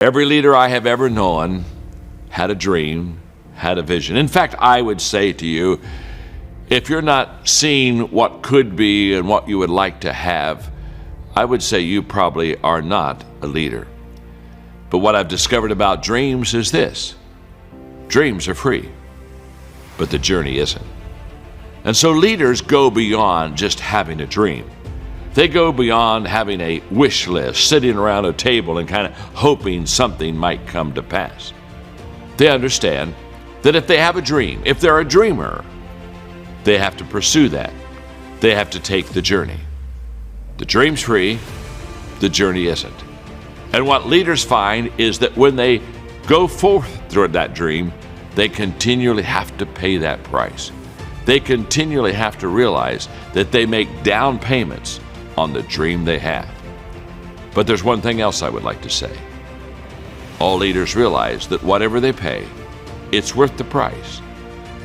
Every leader I have ever known had a dream, had a vision. In fact, I would say to you, if you're not seeing what could be and what you would like to have, I would say you probably are not a leader. But what I've discovered about dreams is this: dreams are free, but the journey isn't. And so leaders go beyond just having a dream. They go beyond having a wish list, sitting around a table and kind of hoping something might come to pass. They understand that if they have a dream, if they're a dreamer, they have to pursue that. They have to take the journey. The dream's free, the journey isn't. And what leaders find is that when they go forth toward that dream, they continually have to pay that price. They continually have to realize that they make down payments on the dream they have. But there's one thing else I would like to say. All leaders realize that whatever they pay, it's worth the price,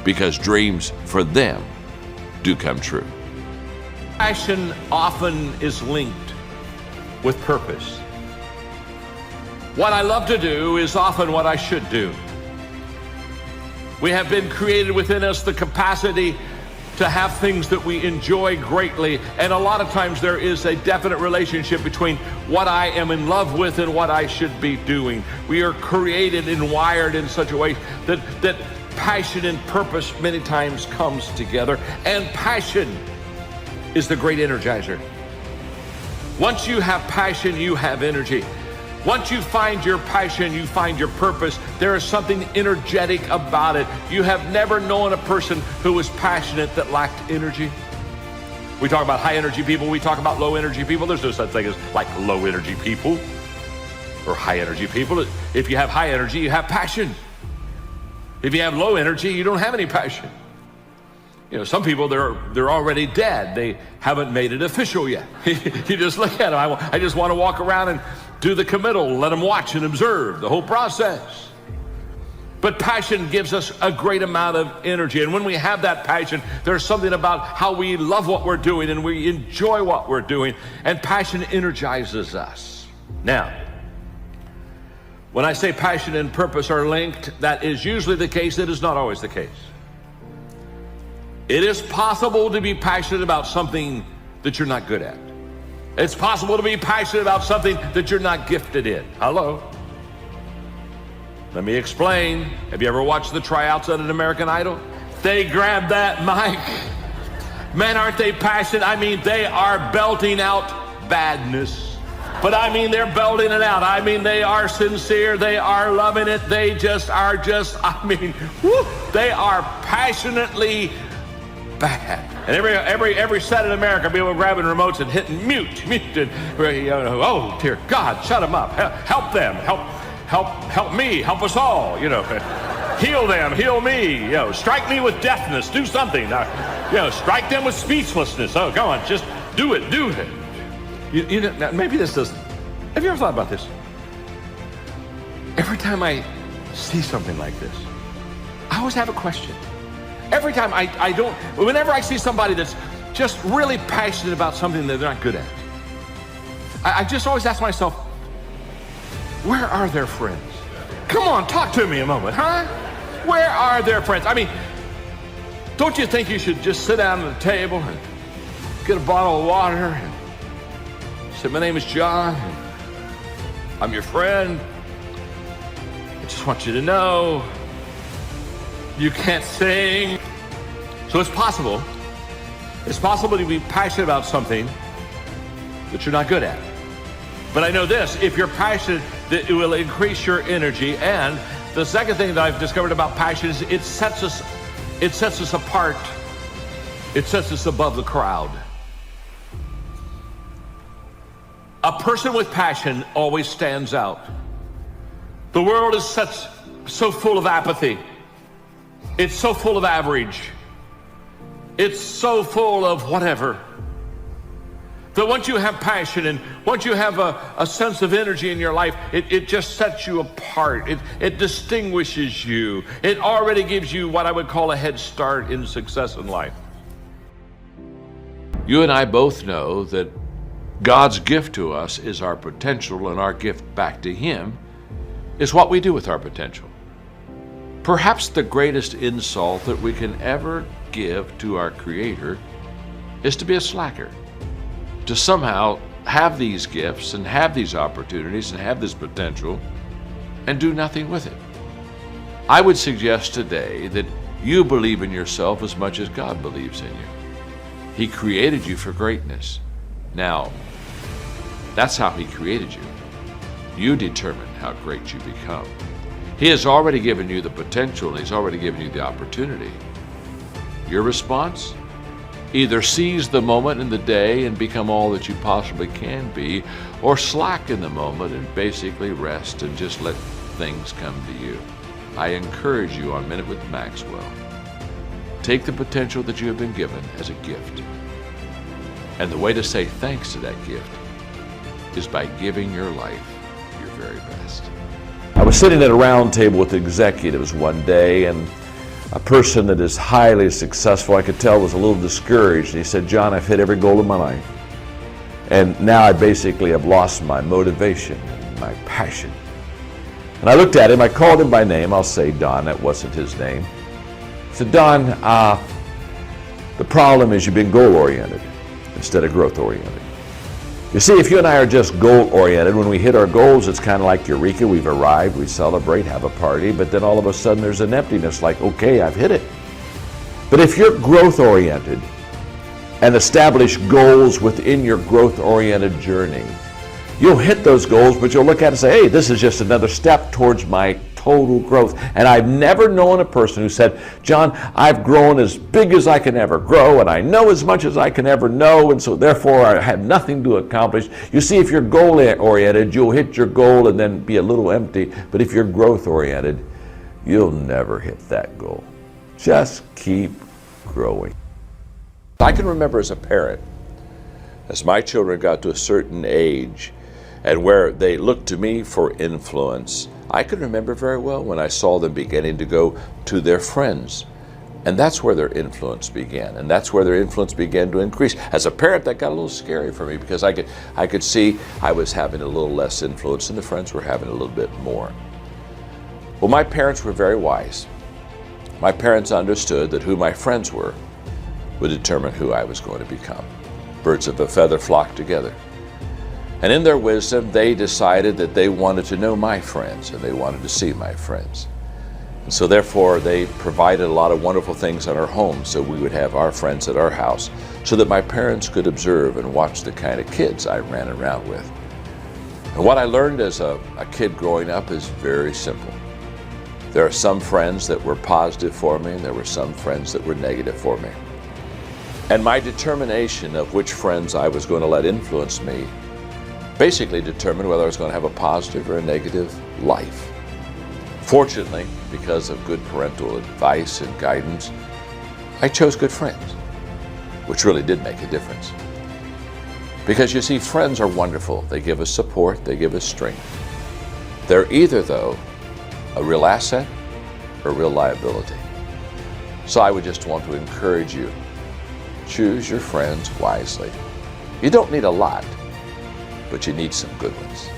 because dreams for them do come true. Passion often is linked with purpose. What I love to do is often what I should do. We have been created within us the capacity to have things that we enjoy greatly, and a lot of times there is a definite relationship between what I am in love with and what I should be doing. We are created and wired in such a way that passion and purpose many times comes together, and passion is the great energizer. Once you have passion, you have energy. Once you find your passion, you find your purpose. There is something energetic about it. You have never known a person who was passionate that lacked energy. We talk about high energy people, we talk about low energy people. There's no such thing as like low energy people or high energy people. If you have high energy, you have passion. If you have low energy, you don't have any passion. You know, some people, they're already dead. They haven't made it official yet. You just look at them. I just want to walk around and do the committal, let them watch and observe the whole process. But passion gives us a great amount of energy. And when we have that passion, there's something about how we love what we're doing and we enjoy what we're doing. And passion energizes us. Now, when I say passion and purpose are linked, that is usually the case. It is not always the case. It is possible to be passionate about something that you're not good at. It's possible to be passionate about something that you're not gifted in. Hello? Let me explain. Have you ever watched the tryouts at an American Idol? They grab that mic. Man, aren't they passionate? I mean, they are belting out badness. But I mean, they're belting it out. I mean, they are sincere. They are loving it. They just are woo, they are passionately bad. And every set in America, people grabbing remotes and hitting mute, and oh dear God, shut them up, help them, help me, help us all, heal them, heal me, strike me with deafness, do something, strike them with speechlessness. Oh, go on, just do it. Now, maybe this doesn't. Have you ever thought about this? Every time I see something like this, I always have a question. Every time whenever I see somebody that's just really passionate about something that they're not good at, I just always ask myself, where are their friends? Come on, talk to me a moment, huh? Where are their friends? I mean, don't you think you should just sit down at the table and get a bottle of water and say, my name is John, and I'm your friend. I just want you to know you can't sing. So it's possible to be passionate about something that you're not good at. But I know this, if you're passionate, that it will increase your energy. And the second thing that I've discovered about passion is it sets us apart. It sets us above the crowd. A person with passion always stands out. The world is so full of apathy. It's so full of average. It's so full of whatever. That once you have passion and once you have a sense of energy in your life, it just sets you apart. It distinguishes you. It already gives you what I would call a head start in success in life. You and I both know that God's gift to us is our potential, and our gift back to Him is what we do with our potential. Perhaps the greatest insult that we can ever give to our Creator is to be a slacker, to somehow have these gifts and have these opportunities and have this potential and do nothing with it. I would suggest today that you believe in yourself as much as God believes in you. He created you for greatness. Now, that's how He created you. You determine how great you become. He has already given you the potential, and He's already given you the opportunity. Your response? Either seize the moment in the day and become all that you possibly can be, or slack in the moment and basically rest and just let things come to you. I encourage you on Minute with Maxwell. Take the potential that you have been given as a gift. And the way to say thanks to that gift is by giving your life your very best. I was sitting at a round table with executives one day, and a person that is highly successful, I could tell, was a little discouraged. He said, "John, I've hit every goal of my life. And now I basically have lost my motivation, my passion." And I looked at him, I called him by name. I'll say Don, that wasn't his name. I said, "Don, the problem is you've been goal-oriented instead of growth-oriented. You see, if you and I are just goal-oriented, when we hit our goals, it's kind of like Eureka, we've arrived, we celebrate, have a party, but then all of a sudden there's an emptiness like, okay, I've hit it. But if you're growth-oriented and establish goals within your growth-oriented journey, you'll hit those goals, but you'll look at it and say, hey, this is just another step towards my total growth. And I've never known a person who said, John, I've grown as big as I can ever grow, and I know as much as I can ever know, and so therefore I have nothing to accomplish. You see, if you're goal-oriented, you'll hit your goal and then be a little empty. But if you're growth-oriented, you'll never hit that goal. Just keep growing. I can remember as a parent, as my children got to a certain age, and where they looked to me for influence, I can remember very well when I saw them beginning to go to their friends. And that's where their influence began. And that's where their influence began to increase. As a parent, that got a little scary for me because I could see I was having a little less influence and the friends were having a little bit more. Well, my parents were very wise. My parents understood that who my friends were would determine who I was going to become. Birds of a feather flock together. And in their wisdom, they decided that they wanted to know my friends and they wanted to see my friends. And so therefore, they provided a lot of wonderful things in our home so we would have our friends at our house so that my parents could observe and watch the kind of kids I ran around with. And what I learned as a kid growing up is very simple. There are some friends that were positive for me and there were some friends that were negative for me. And my determination of which friends I was going to let influence me basically determined whether I was going to have a positive or a negative life. Fortunately, because of good parental advice and guidance, I chose good friends, which really did make a difference. Because you see, friends are wonderful. They give us support, they give us strength. They're either, though, a real asset or a real liability. So I would just want to encourage you, choose your friends wisely. You don't need a lot, but you need some good ones.